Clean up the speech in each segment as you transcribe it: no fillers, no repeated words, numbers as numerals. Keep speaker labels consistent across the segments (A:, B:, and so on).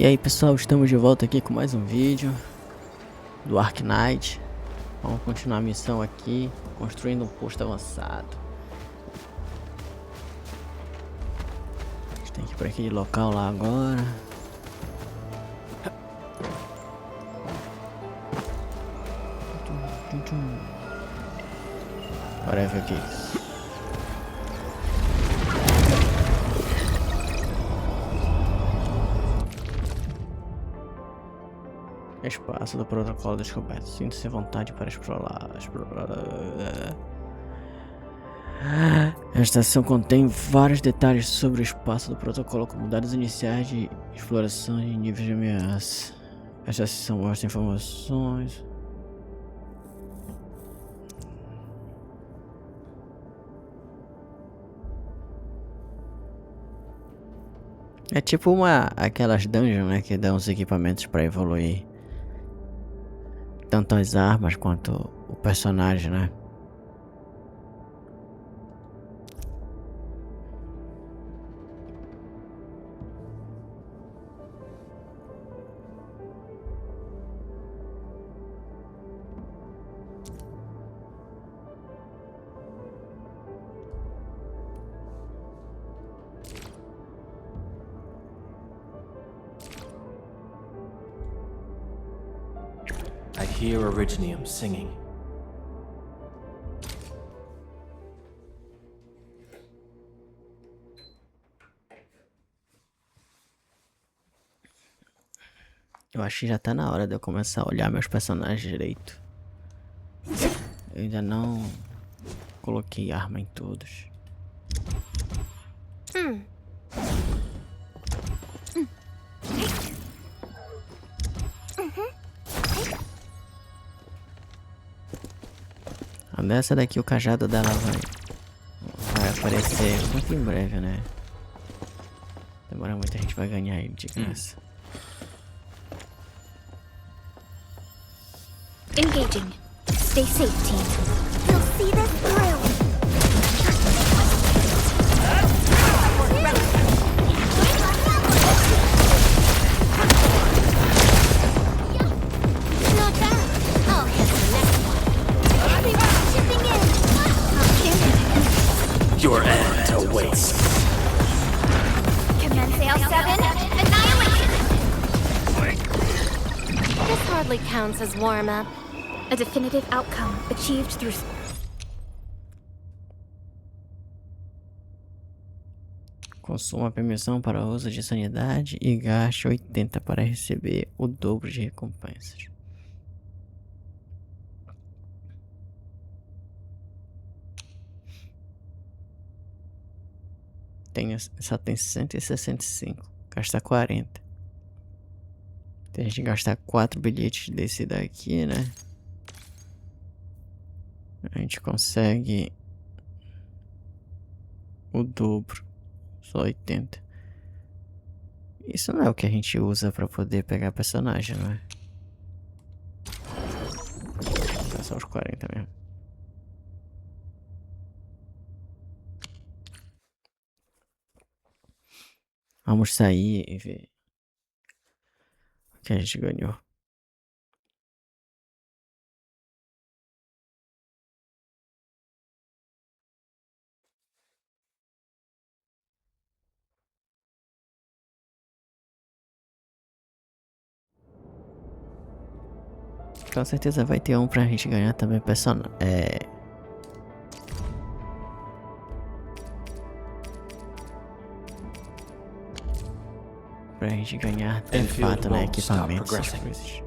A: E aí pessoal, estamos de volta aqui com mais um vídeo do Arknights. Vamos continuar a missão aqui, construindo um posto avançado. A gente tem que ir para aquele local lá agora. Whatever it is. Espaço do protocolo descoberto. Sinta-se à vontade para explorar. A estação contém vários detalhes sobre o espaço do protocolo, como dados iniciais de exploração e níveis de ameaça. Esta seção mostra informações. É tipo aquelas dungeons, né, que dão os equipamentos para evoluir. Tanto as armas quanto o personagem, né?
B: I hear Originium singing.
A: Eu acho que já tá na hora de eu começar a olhar meus personagens direito. Eu ainda não coloquei arma em todos. A dessa daqui, o cajado dela vai aparecer muito em breve, né? Demora muito, a gente vai ganhar ele de graça.
C: Engaging. Stay safe, team. You'll see this through. Not bad. I'll hit the next one. Everyone chipping in.
B: Your end awaits.
C: Commence AL7. Annihilation. This hardly counts as warm-up. A definitive outcome achieved through...
A: Consuma a permissão para uso de sanidade e gaste 80 para receber o dobro de recompensas. Só tem 165. Gasta 40. Tem a gente gastar 4 bilhetes desse daqui, né? A gente consegue o dobro. Só 80. Isso não é o que a gente usa pra poder pegar personagem, não é? É só os 40 mesmo. Vamos sair e ver o que a gente ganhou. Com certeza vai ter um pra gente ganhar também personagem. Pra gente ganhar de fato, né, equipamentos, essas coisas.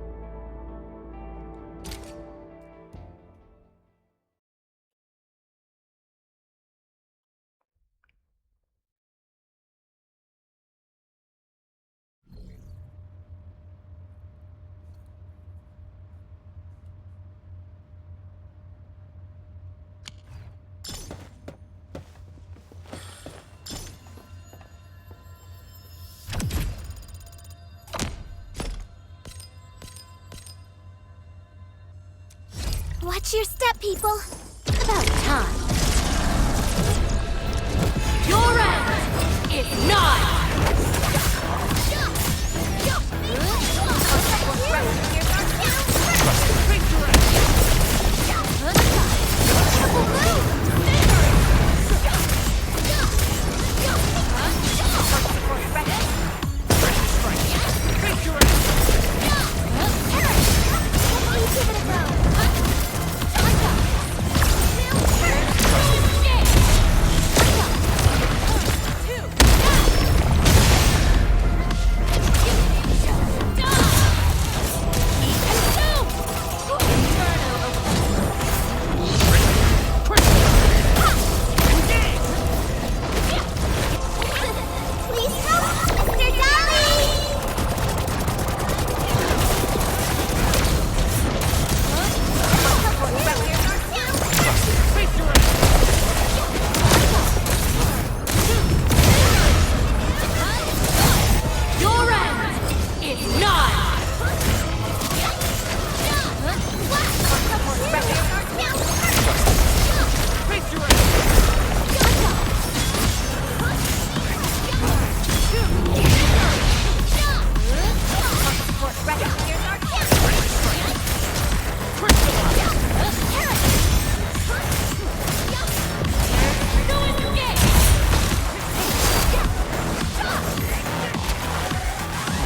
C: Watch your step, people. About time. Your end is nigh.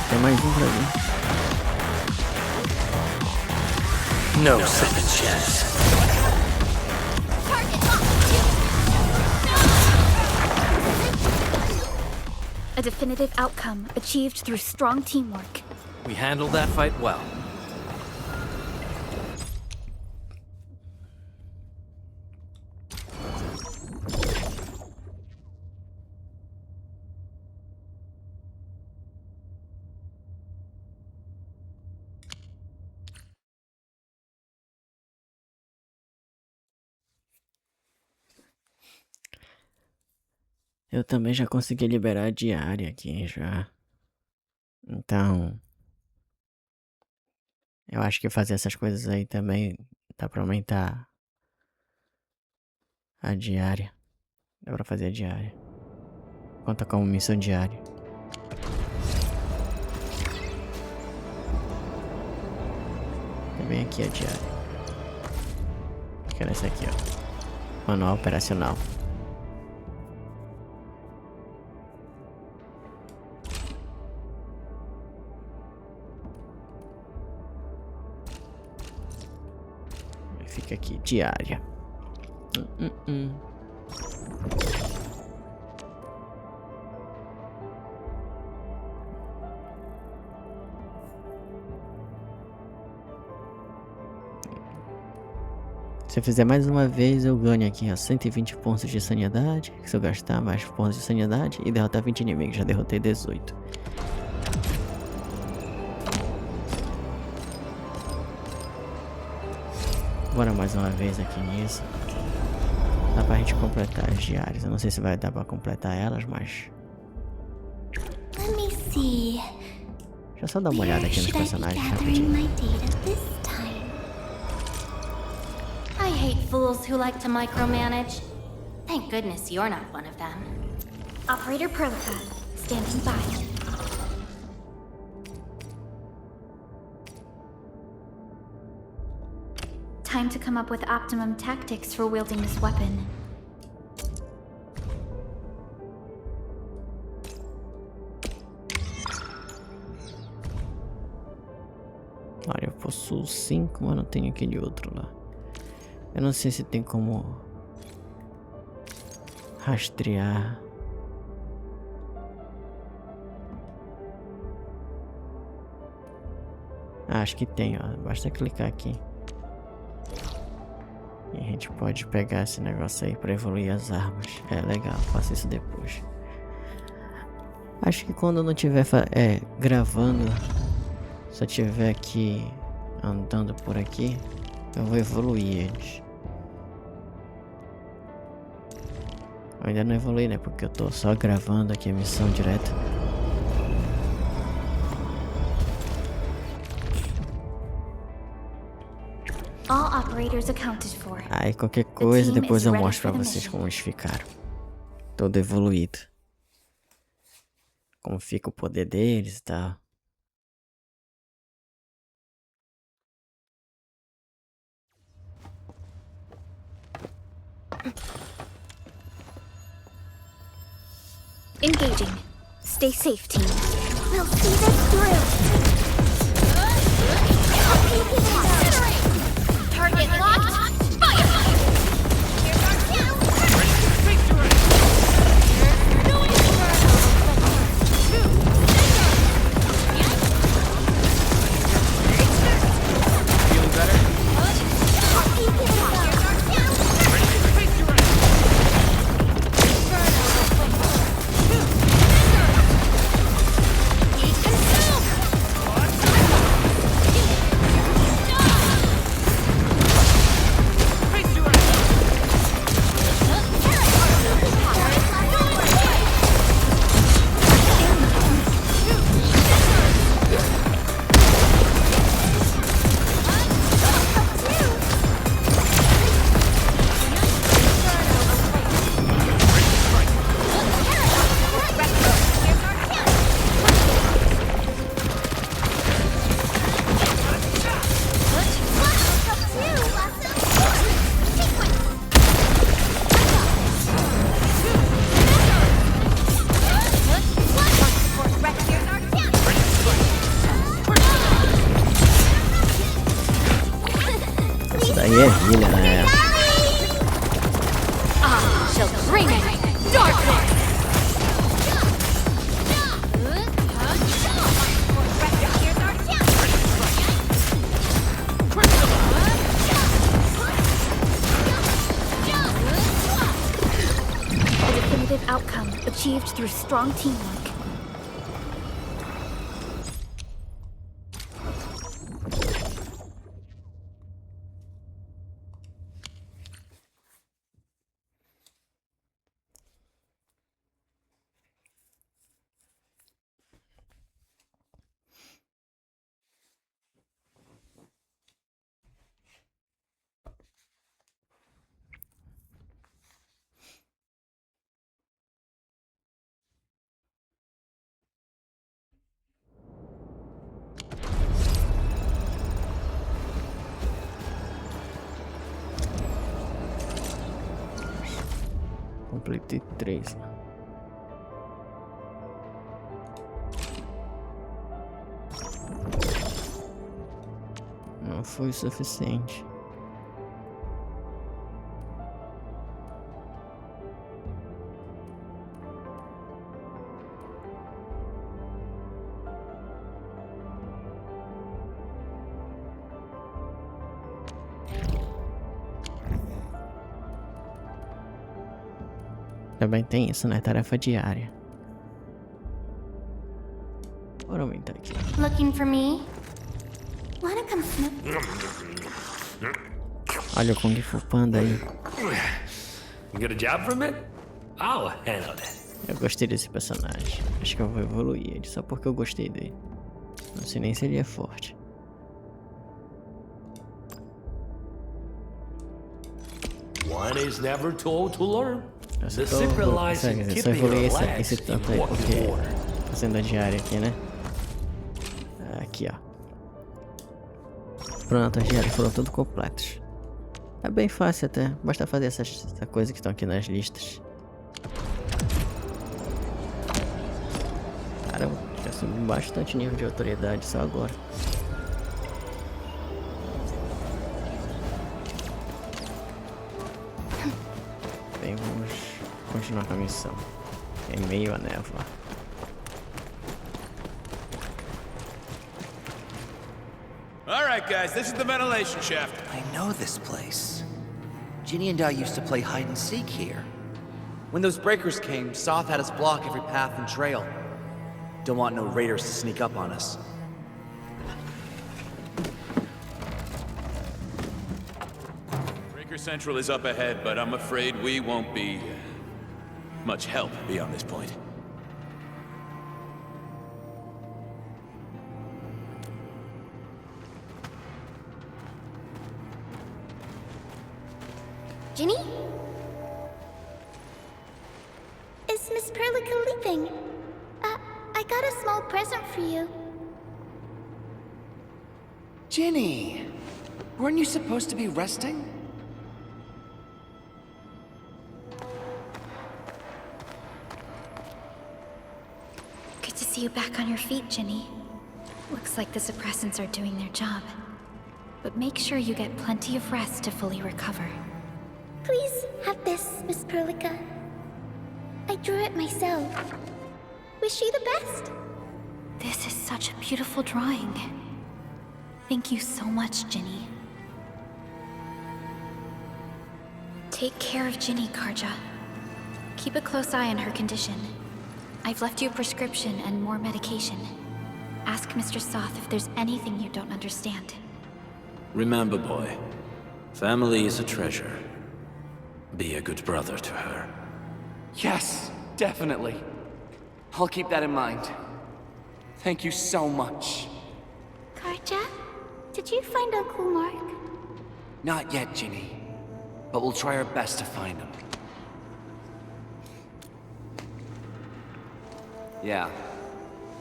A: Tem mais um pra mim.
B: No second chance.
C: A definitive outcome achieved through strong teamwork.
B: We handled that fight well.
A: Eu também já consegui liberar a diária aqui já. Então, eu acho que fazer essas coisas aí também dá pra aumentar a diária. Dá pra fazer a diária. Conta como missão diária. Também aqui a diária. Quero essa aqui, ó. Manual operacional. Fica aqui, diária. Se eu fizer mais uma vez, eu ganho aqui, ó, 120 pontos de sanidade. Se eu gastar mais pontos de sanidade e derrotar 20 inimigos, já derrotei 18. Bora mais uma vez aqui nisso. Dá pra gente completar as diárias. Eu não sei se vai dar pra completar elas, mas...
C: Let me see.
A: Deixa eu só dar uma olhada aqui nos personagens rapidinho.
D: I hate fools who like to micromanage. Thank goodness you're not one of them.
C: Operator Protocol, standing by. Time to come up with optimum tactics for wielding this weapon.
A: Olha, eu possuo 5, mas não tenho aquele outro lá. Eu não sei se tem como rastrear. Ah, acho que tem, ó. Basta clicar aqui. E a gente pode pegar esse negócio aí pra evoluir as armas. É legal, faço isso depois. Acho que quando eu não tiver gravando, só tiver aqui andando por aqui, eu vou evoluir eles. Eu ainda não evolui, né? Porque eu tô só gravando aqui a missão direto.
C: All operators accounted for.
A: Aí qualquer coisa depois eu mostro pra vocês como eles ficaram. Todo evoluído. Como fica o poder deles e tal.
C: Engaging. Stay safe, team. We'll see this through. Target locked. Fire! Here's our cue.
B: Feeling better?
A: Daí é vilha, né?
C: I shall bring darkness. A definitive outcome achieved through strong teamwork.
A: Completei 3. Não foi o suficiente. Também tem isso, né? Tarefa diária. Bora aumentar aqui.
D: Looking for me? Wanna come snoop?
A: Olha o Kung Fu Panda aí.
B: You get a job from it? I'll handle it.
A: Eu gostei desse personagem. Acho que eu vou evoluir ele só porque eu gostei dele. Não sei nem se ele é forte.
B: One is never told to learn.
A: Eu
B: The
A: só
B: secret lies in
A: só
B: keeping
A: evoluí
B: your
A: esse
B: legs
A: tanto
B: in
A: aí
B: working
A: porque
B: order.
A: tá sendo a diária aqui, né? Aqui, ó. Pronto, as diárias foram tudo completas. É bem fácil até, basta fazer essas coisas que estão aqui nas listas. Caramba, já subiu bastante nível de autoridade só agora. Bem, vamos continuar com a missão. É Meio a Névoa.
E: Alright guys, this is the ventilation shaft.
F: I know this place. Ginny and I used to play hide and seek here. When those breakers came, Soth had us block every path and trail. Don't want no raiders to sneak up on us.
E: Breaker Central is up ahead, but I'm afraid we won't be much help beyond this point.
C: Ginny? Is Miss Perlica leaving? I got a small present for you.
F: Ginny! Weren't you supposed to be resting?
G: see you back on your feet, Ginny. Looks like the suppressants are doing their job. But make sure you get plenty of rest to fully recover.
C: Please have this, Miss Perlica. I drew it myself. Wish you the best.
G: This is such a beautiful drawing. Thank you so much, Ginny. Take care of Ginny, Karja. Keep a close eye on her condition. I've left you a prescription and more medication. Ask Mr. Soth if there's anything you don't understand.
B: Remember, boy, family is a treasure. Be a good brother to her.
H: Yes, definitely. I'll keep that in mind. Thank you so much.
C: Karja, did you find Uncle Mark?
F: Not yet, Ginny. But we'll try our best to find him. Yeah.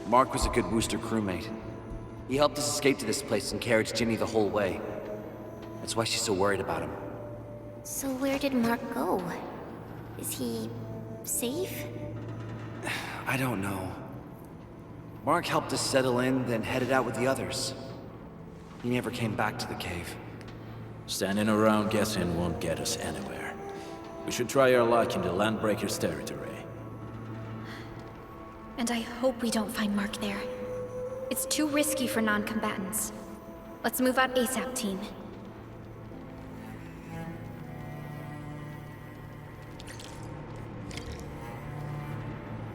F: Mark was a good Wooster crewmate. He helped us escape to this place and carried Ginny the whole way. That's why she's so worried about him.
D: So where did Mark go? Is he safe?
F: I don't know. Mark helped us settle in, then headed out with the others. He never came back to the cave.
B: Standing around guessing won't get us anywhere. We should try our luck in the Landbreakers' territory.
G: And I hope we don't find Mark there. It's too risky for non-combatants. Let's move out ASAP, team.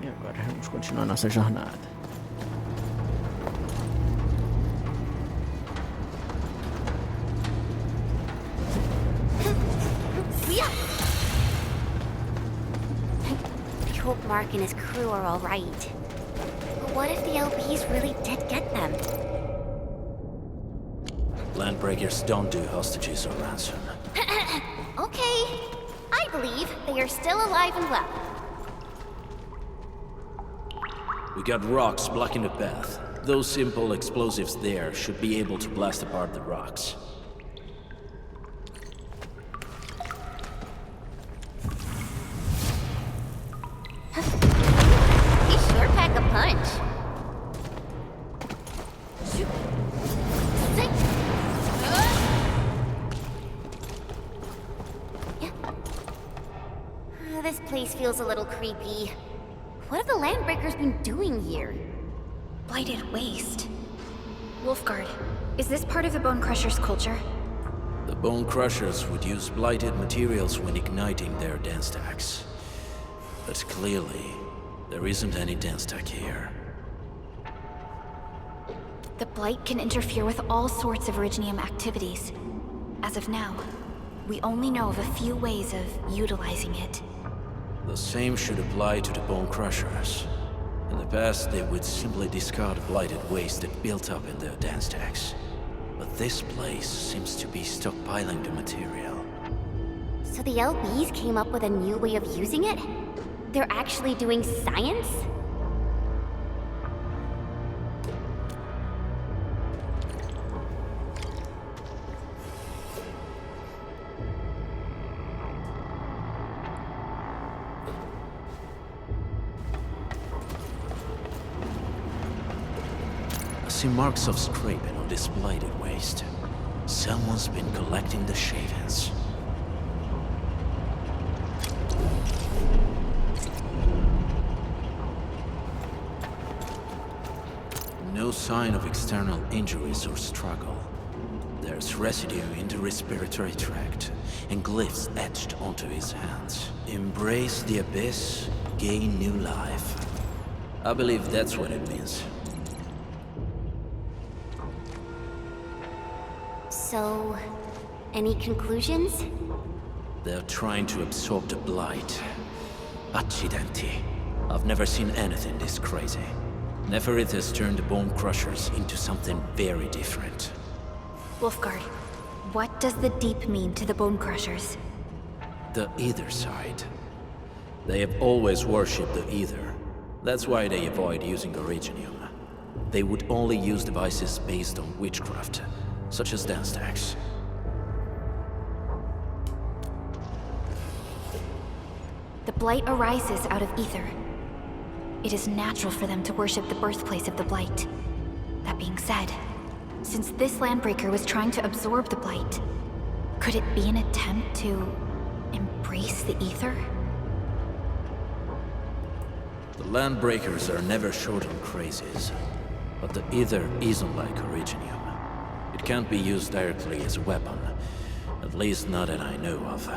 A: E agora vamos continuar nossa jornada.
D: I hope Mark and his crew are all right. But what if the LBs really did get them?
B: Landbreakers don't do hostages or ransom.
D: Okay, I believe they are still alive and well.
B: We got rocks blocking the path. Those simple explosives there should be able to blast apart the rocks.
D: He sure pack a punch. Shoot. Sit. This place feels a little creepy. What have the Landbreakers been doing here?
G: Blighted waste. Wolfguard, is this part of the Bone Crusher's culture?
B: The Bone Crushers would use blighted materials when igniting their dance stacks. But clearly, there isn't any dance stack here.
G: The Blight can interfere with all sorts of Originium activities. As of now, we only know of a few ways of utilizing it.
B: The same should apply to the Bone Crushers. In the past, they would simply discard blighted waste that built up in their dance stacks. But this place seems to be stockpiling the material.
D: So the LBs came up with a new way of using it? They're actually doing science?
B: I see marks of scraping on this blighted waste. Someone's been collecting the shavings. No sign of external injuries or struggle. There's residue in the respiratory tract, and glyphs etched onto his hands. Embrace the abyss, gain new life. I believe that's what it means.
D: So, any conclusions?
B: They're trying to absorb the blight. Accidenti. I've never seen anything this crazy. Neferith has turned the Bone Crushers into something very different.
G: Wolfguard, what does the Deep mean to the Bone Crushers?
B: The Ether side. They have always worshipped the Ether. That's why they avoid using Originium. They would only use devices based on witchcraft, such as dance stacks.
G: The Blight arises out of Ether. it is natural for them to worship the birthplace of the Blight. That being said, since this Landbreaker was trying to absorb the Blight, could it be an attempt to embrace the ether?
B: The Landbreakers are never short on crazes, but the ether isn't like Originium. It can't be used directly as a weapon, at least not that I know of.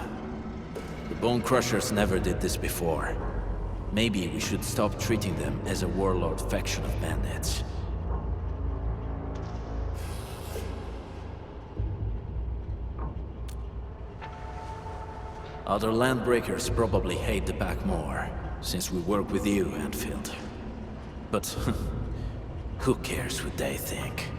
B: The Bone Crushers never did this before. Maybe we should stop treating them as a warlord faction of bandits. Other Landbreakers probably hate the pack more, since we work with you, Endfield. But who cares what they think?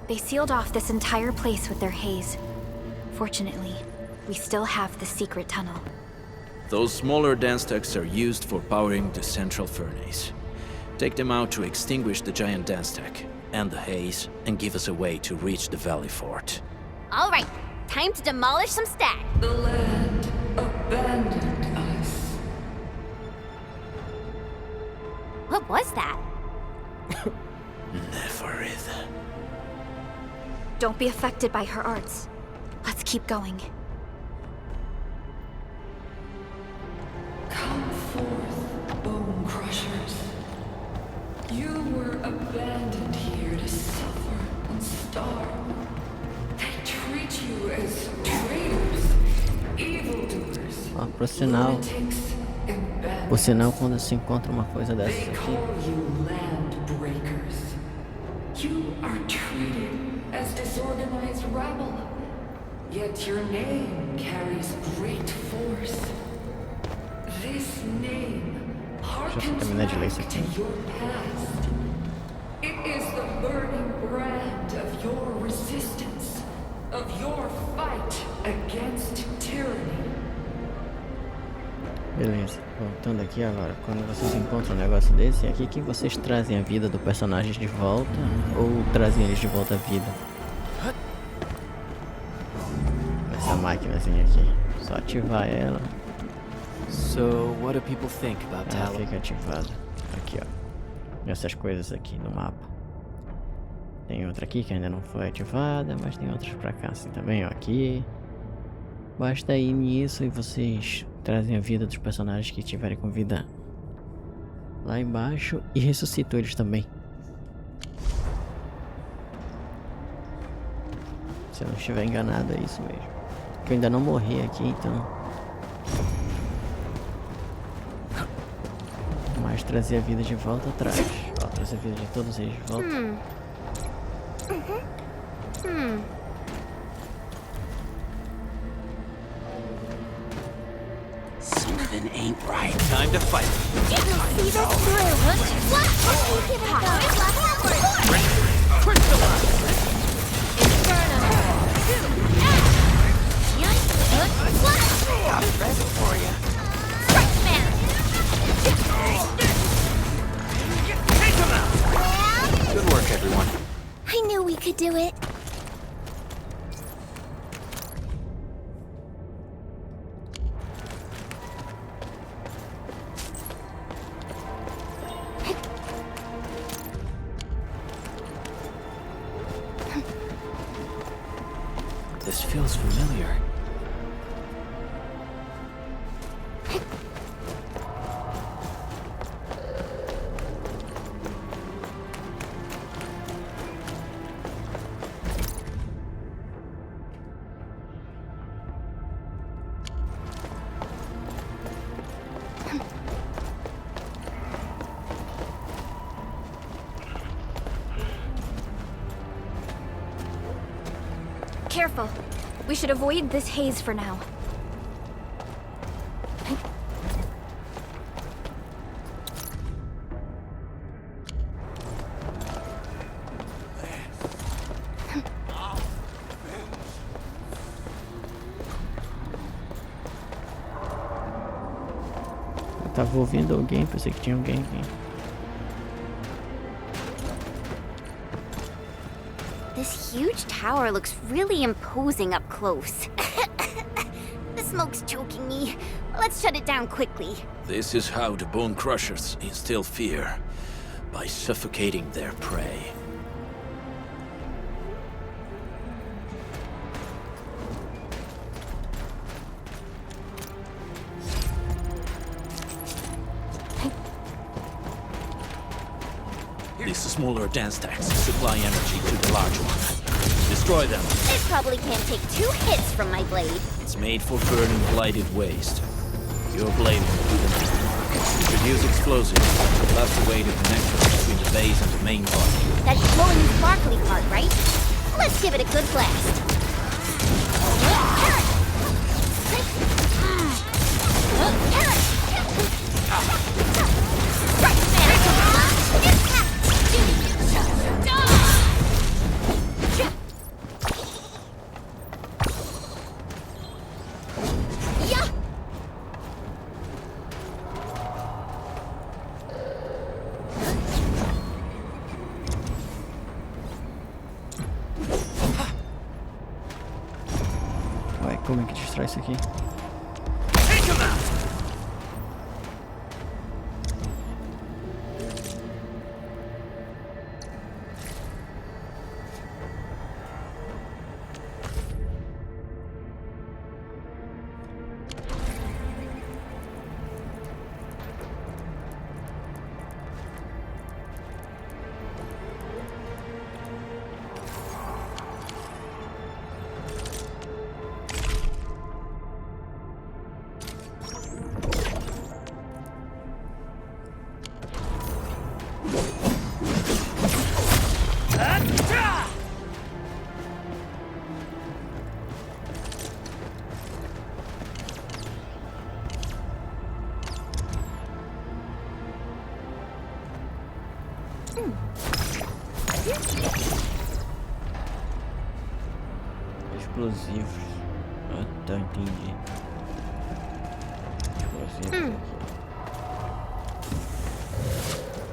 G: They sealed off this entire place with their haze. Fortunately, we still have the secret tunnel.
B: Those smaller dance ducts are used for powering the central furnace. Take them out to extinguish the giant dance stack and the haze, and give us a way to reach the valley fort.
D: All right, time to demolish some stack.
I: The land abandoned us.
D: What was that?
B: Never is.
G: Don't be affected by her arts. Let's keep going.
I: Come forth, Bone Crushers. You were abandoned here to suffer and starve. They treat you as traitors, evildoers,
A: Por sinal, quando se encontra uma coisa
I: They
A: dessas aqui,
I: call you Landbreakers. You are treated as disorganized rabble. Yet your name carries great force. This name harkens back to your past. It is the burning brand of your resistance, of your fight against tyranny.
A: beleza. Voltando aqui agora, quando vocês encontram um negócio desse, é aqui que vocês trazem a vida do personagem de volta, ou trazem eles de volta à vida. Essa máquinazinha aqui, só ativar ela.
F: So, what do people think about
A: Ela
F: Talon?
A: fica ativada. Aqui, ó. Essas coisas aqui no mapa. Tem outra aqui que ainda não foi ativada, mas tem outras pra cá assim também, ó. Aqui. Basta ir nisso e vocês trazem a vida dos personagens que estiverem com vida lá embaixo e ressuscitam eles também. Se eu não estiver enganado, é isso mesmo. Que eu ainda não morri aqui, então. Mas trazer a vida de volta atrás. Ó, trazer a vida de todos eles de volta.
B: Something ain't right. Time to fight.
C: See this through. Give it a go.
E: Crystallize!
B: Got a present for you.
E: Take him out!
B: Good work, everyone.
C: I knew we could do it.
B: This feels familiar.
G: Careful. We should avoid this haze for now.
A: Tava ouvindo alguém, pensei que tinha alguém aqui.
C: This huge tower looks really imposing up close. The smoke's choking me. Let's shut it down quickly.
B: This is how the Bone Crushers instill fear, by suffocating their prey. These smaller dance stacks supply energy to the large one. Destroy them.
C: It probably can't take 2 hits from my blade.
B: It's made for burning blighted waste. Your blade will do the next work. Produce explosives. That's the way to connect between the base and the main body.
C: That glowing sparkly part, right? Let's give it a good blast.
A: Vai, como é que destrói isso aqui? Explosivos. Ah, tá, entendi. Explosivos.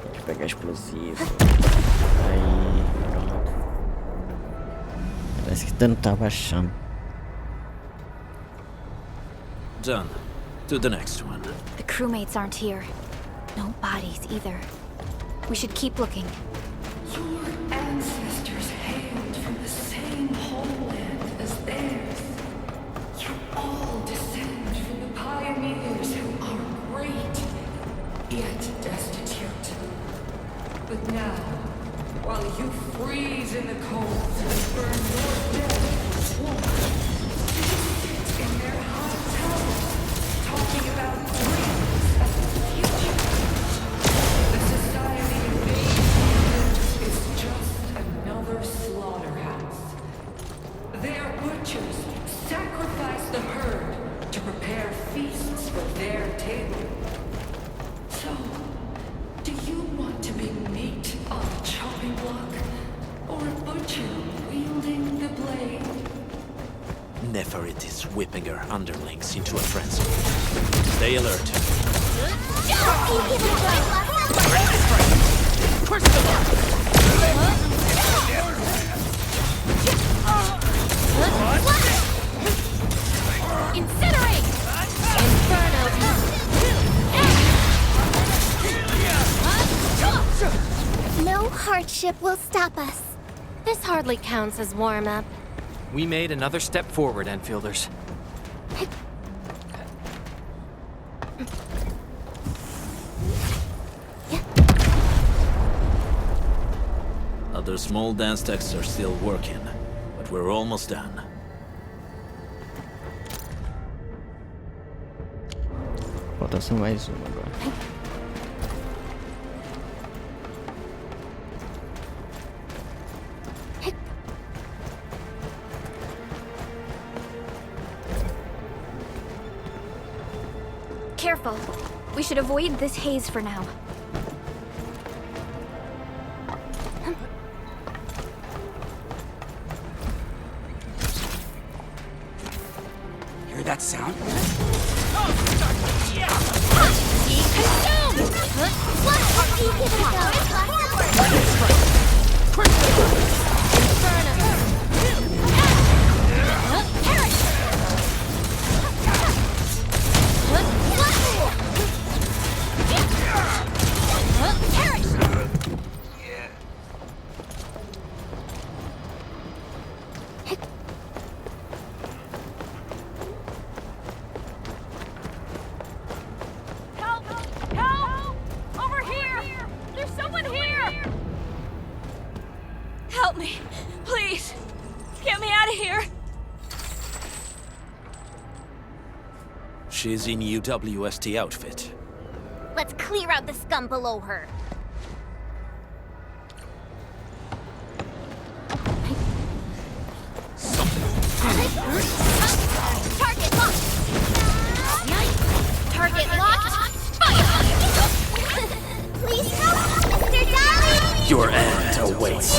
A: Tem que pegar explosivo. Aí, pronto. Parece que o dano tá baixando.
B: Done. To the next one.
G: The crewmates aren't here. No bodies either. We should keep looking.
I: Your ancestors hailed from the same homeland as theirs. You all descend from the pioneers who are great, yet destitute. But now, while you freeze in the cold and burn your dead with warmth, you sit in their hot towers, talking about dreams and the future. The society of Deus is just another slaughterhouse. Their butchers sacrifice the herd to prepare feasts for their table. So, do you want to be meat on a chopping block, or a butcher wielding the blade?
B: Neferit is whipping her underlings into a frenzy. Stay alert.
D: Incinerate! Inferno!
C: No hardship will stop us.
D: This hardly counts as warm-up.
F: We made another step forward, Enfielders.
B: Other small dance stacks are still working, but we're almost done.
A: Falta só mais uma agora.
G: Careful. We should avoid this haze for now.
F: Hear that sound?
D: Eat
J: Help me, please. Get me out of here.
B: She's in UWST outfit.
C: Let's clear out the scum below her. Target locked. Target locked. Fire! Please help, Mr. Dolly.
B: Your end awaits.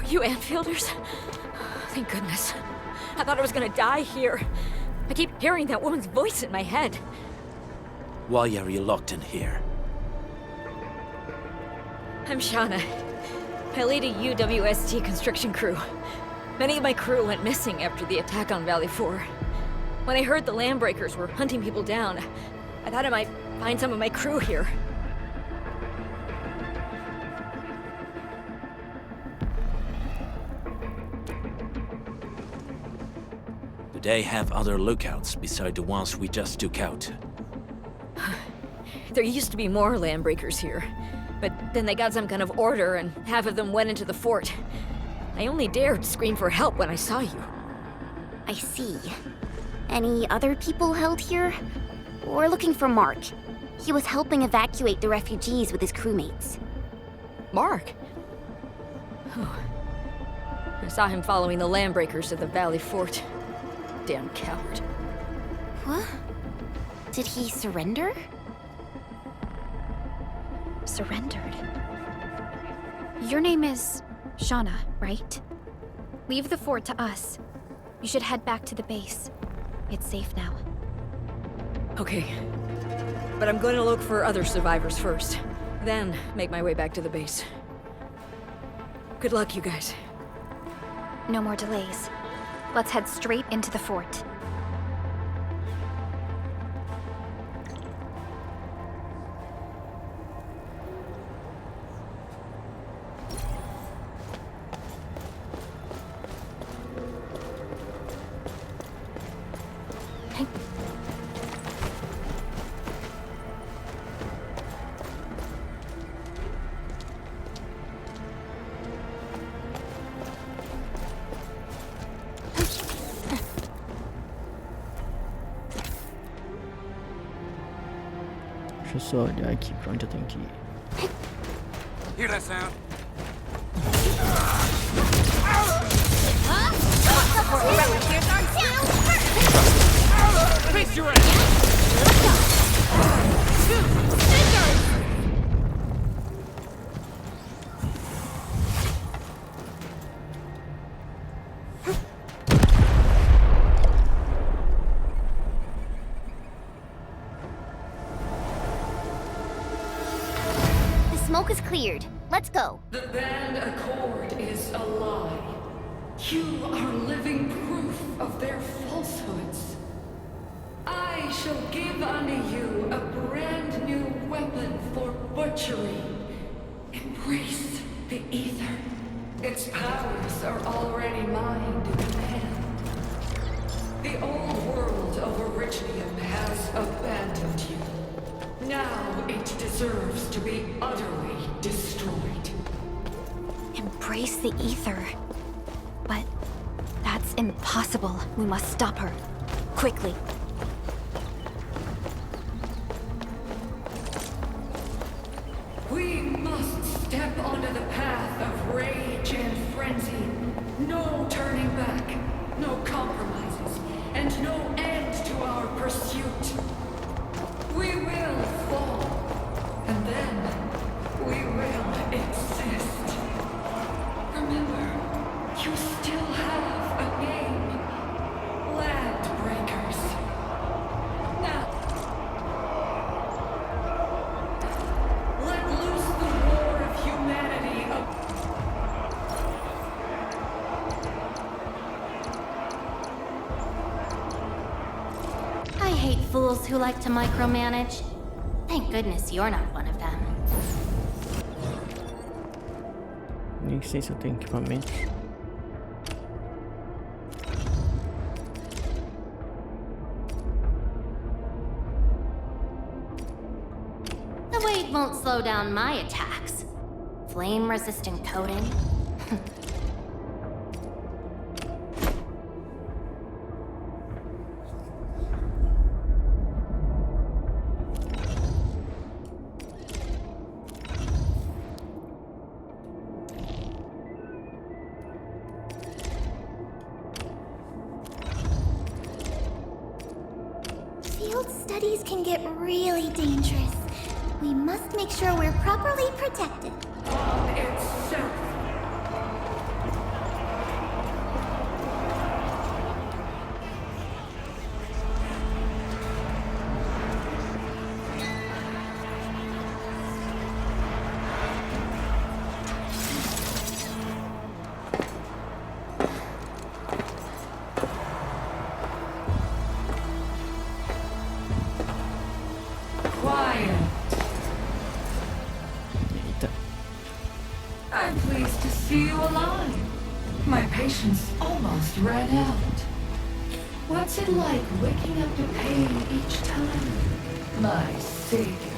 J: You Anfielders? Thank goodness. I thought I was gonna die here. I keep hearing that woman's voice in my head.
B: Why are you locked in here?
J: I'm Shauna. I lead a UWST construction crew. Many of my crew went missing after the attack on Valley 4. When I heard the Landbreakers were hunting people down, I thought I might find some of my crew here.
B: Do they have other lookouts beside the ones we just took out?
J: There used to be more Landbreakers here, but then they got some kind of order and half of them went into the fort. I only dared scream for help when I saw you.
C: I see. Any other people held here? We're looking for Mark. He was helping evacuate the refugees with his crewmates.
J: Mark? Oh. I saw him following the Landbreakers to the Valley Fort. Damn coward.
C: What? Did he surrender?
G: Surrendered. Your name is Shauna, right? Leave the fort to us. You should head back to the base. It's safe now.
J: Okay. But I'm going to look for other survivors first. Then make my way back to the base. Good luck, you guys.
G: No more delays. Let's head straight into the fort.
A: Deixa eu só olhar aqui pra onde eu tenho que ir.
E: Hear that sound? Face your
C: The smoke is cleared. Let's go.
I: The band accord is a lie. You are living proof of their falsehoods. I shall give unto you a brand new weapon for butchery. Embrace the ether. Its powers are already mine to command. The old world of Arichnium has abandoned you. Now it deserves to be utterly destroyed.
G: Embrace the ether. But that's impossible. We must stop her. Quickly.
I: path of rage and frenzy. No turning back, no compromises, and no end to our pursuit. We will fall, and then we will exist. Remember, you still have a name. Land Breakers. Now, let loose the war of humanity
D: I hate fools who like to micromanage. Thank goodness you're not one of them.
A: Nem sei se eu tenho equipamento.
D: The weight won't slow down my attacks. Flame-resistant coating.
C: Field studies can get really dangerous. We must make sure we're properly protected.
I: on itself. I'm pleased to see you alive. My patience almost ran out. What's it like waking up to pain each time? My savior.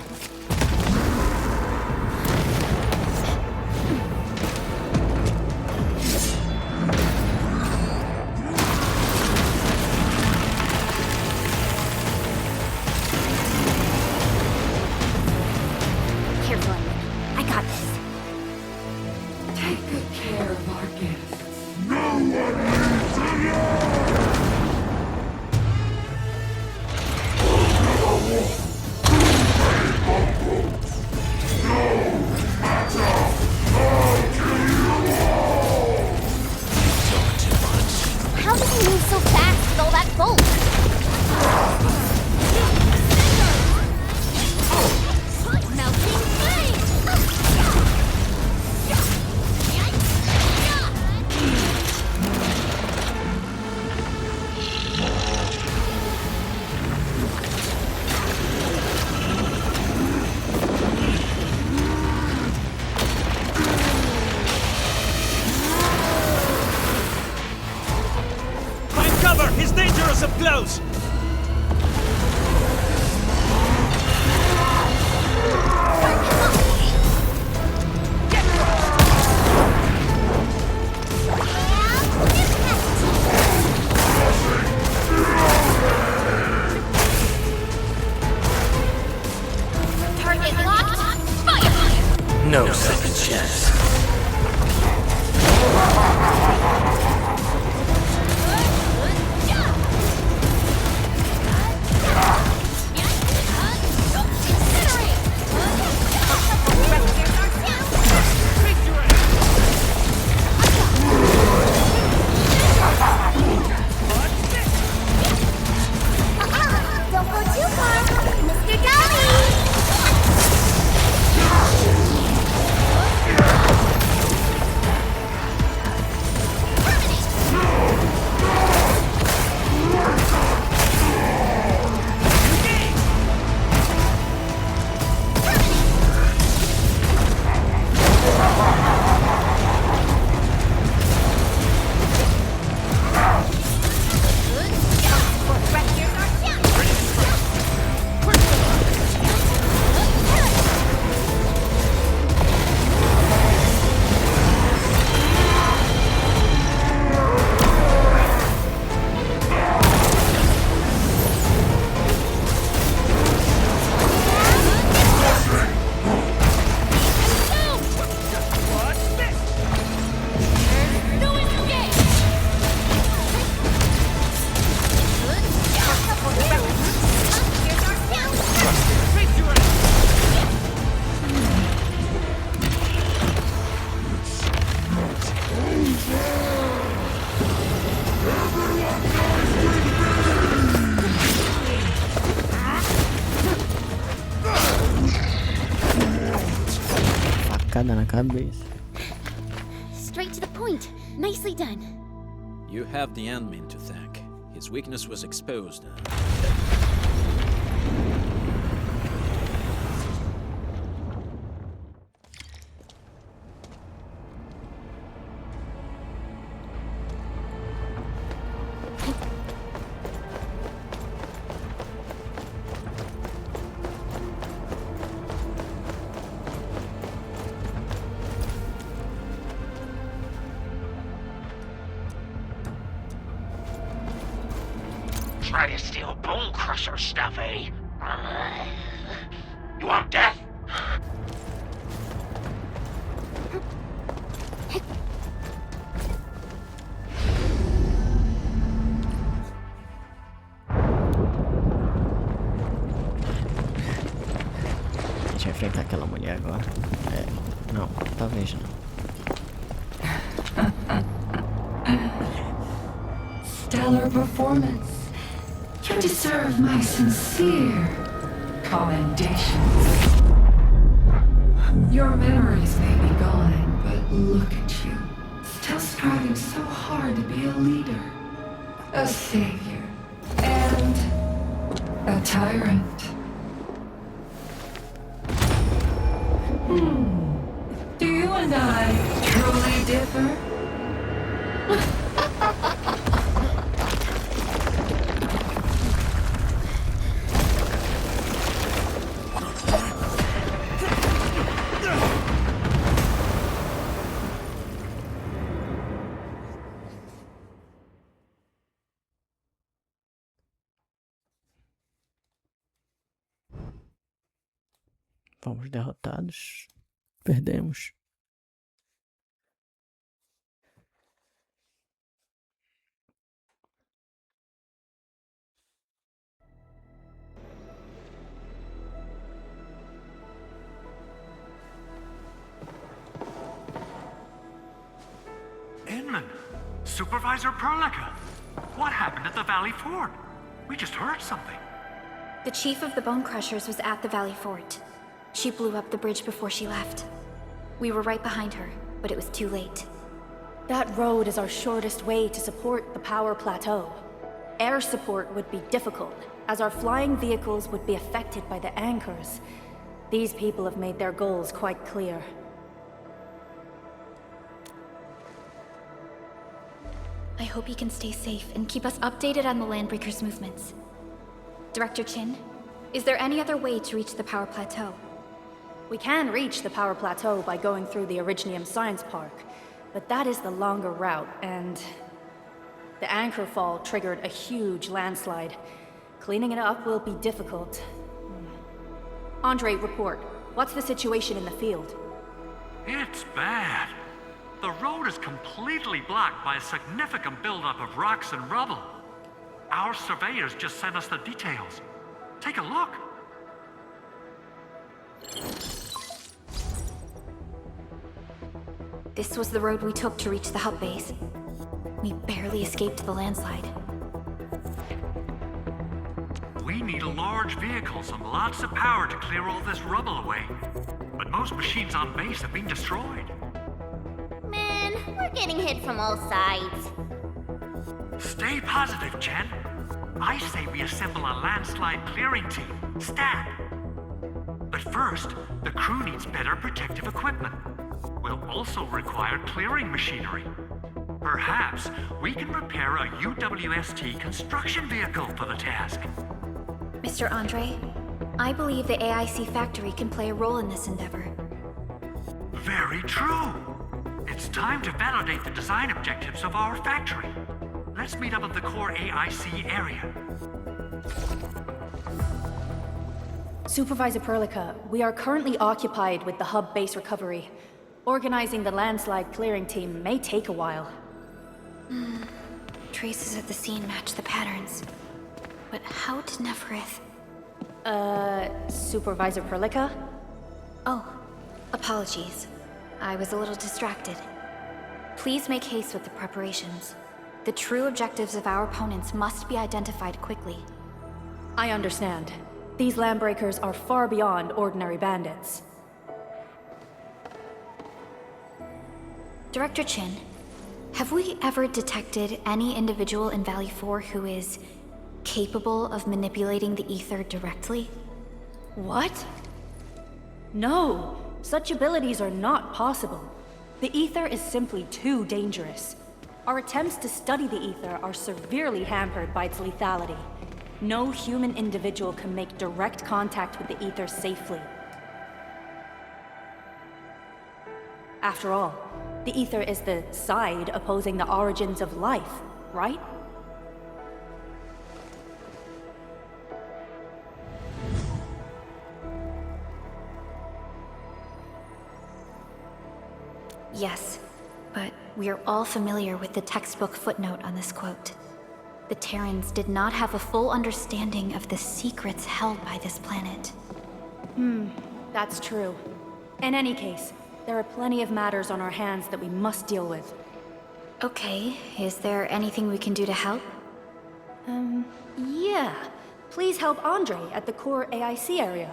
C: Careful, I got this.
I: Take good care of our guests.
C: How does he move so fast with all that bolt? Melting flame!
K: Find cover! He's dangerous up close!
C: Target locked. Fire!
B: No second chance.
C: Don't go too far, Mr. Dolly! Terminate!
A: facada na cabeça.
C: Straight to the point. Nicely done.
B: You have the admin to thank. His weakness was exposed.
K: Try to steal Bone Crusher stuff, eh? You want death?
A: Deixa eu enfrentar aquela mulher agora. Não, talvez não.
I: Stellar performance. You deserve my sincere commendations. Your memories may be gone, but look at you. Still striving so hard to be a leader, a savior, and a tyrant. Do you and I truly differ?
A: Fomos derrotados. Perdemos.
K: Inman! Supervisor Perlica! What happened at the Valley Fort? We just heard something.
G: The chief of the Bone Crushers was at the Valley Fort. She blew up the bridge before she left. We were right behind her, but it was too late.
L: That road is our shortest way to support the power plateau. Air support would be difficult, as our flying vehicles would be affected by the anchors. These people have made their goals quite clear.
G: I hope you can stay safe and keep us updated on the Landbreakers' movements. Director Chin, is there any other way to reach the power plateau?
L: We can reach the power plateau by going through the Originium Science Park, but that is the longer route, and the anchor fall triggered a huge landslide. Cleaning it up will be difficult. Andre, report. What's the situation in the field?
K: It's bad. The road is completely blocked by a significant buildup of rocks and rubble. Our surveyors just sent us the details. Take a look.
G: This was the road we took to reach the hub base. We barely escaped the landslide.
K: We need large vehicles and lots of power to clear all this rubble away. But most machines on base have been destroyed.
C: Man, we're getting hit from all sides.
K: Stay positive, Chen. I say we assemble a landslide clearing team, STAT. But first, the crew needs better protective equipment. We'll also require clearing machinery. Perhaps we can repair a UWST construction vehicle for the task.
G: Mr. Andre, I believe the AIC factory can play a role in this endeavor.
K: Very true. It's time to validate the design objectives of our factory. Let's meet up at the core AIC area.
L: Supervisor Perlica, we are currently occupied with the hub base recovery. Organizing the landslide clearing team may take a while.
G: Traces at the scene match the patterns. But how did Neferith...
L: Supervisor Perlica?
G: Oh, apologies. I was a little distracted. Please make haste with the preparations. The true objectives of our opponents must be identified quickly.
L: I understand. These Landbreakers are far beyond ordinary bandits.
G: Director Chin, have we ever detected any individual in Valley 4 who is capable of manipulating the ether directly?
L: What? No, such abilities are not possible. The ether is simply too dangerous. Our attempts to study the ether are severely hampered by its lethality. No human individual can make direct contact with the ether safely. After all, the ether is the side opposing the origins of life, right?
G: Yes, but we are all familiar with the textbook footnote on this quote. The Terrans did not have a full understanding of the secrets held by this planet.
L: That's true. In any case, there are plenty of matters on our hands that we must deal with.
G: Okay, is there anything we can do to help?
L: Yeah. Please help Andre at the core AIC area.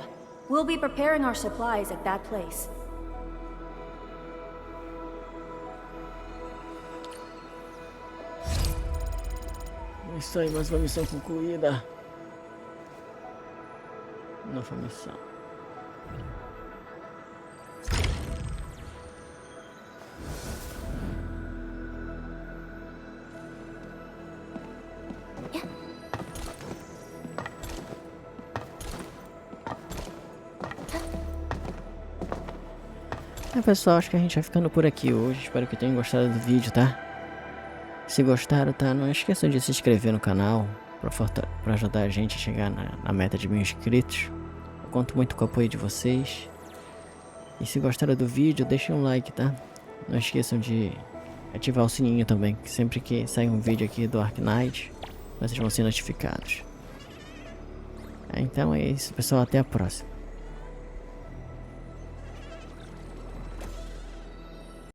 L: We'll be preparing our supplies at that place.
A: Isso aí, mais uma missão concluída. Nova missão. Pessoal, acho que a gente vai ficando por aqui hoje. Espero que tenham gostado do vídeo, tá? Se gostaram, tá? Não esqueçam de se inscrever no canal pra ajudar a gente a chegar na meta de 1000 inscritos. Eu conto muito com o apoio de vocês. E se gostaram do vídeo, deixem um like, tá? Não esqueçam de ativar o sininho também, que sempre que sair um vídeo aqui do Arknights, vocês vão ser notificados. Então é isso, pessoal. Até a próxima.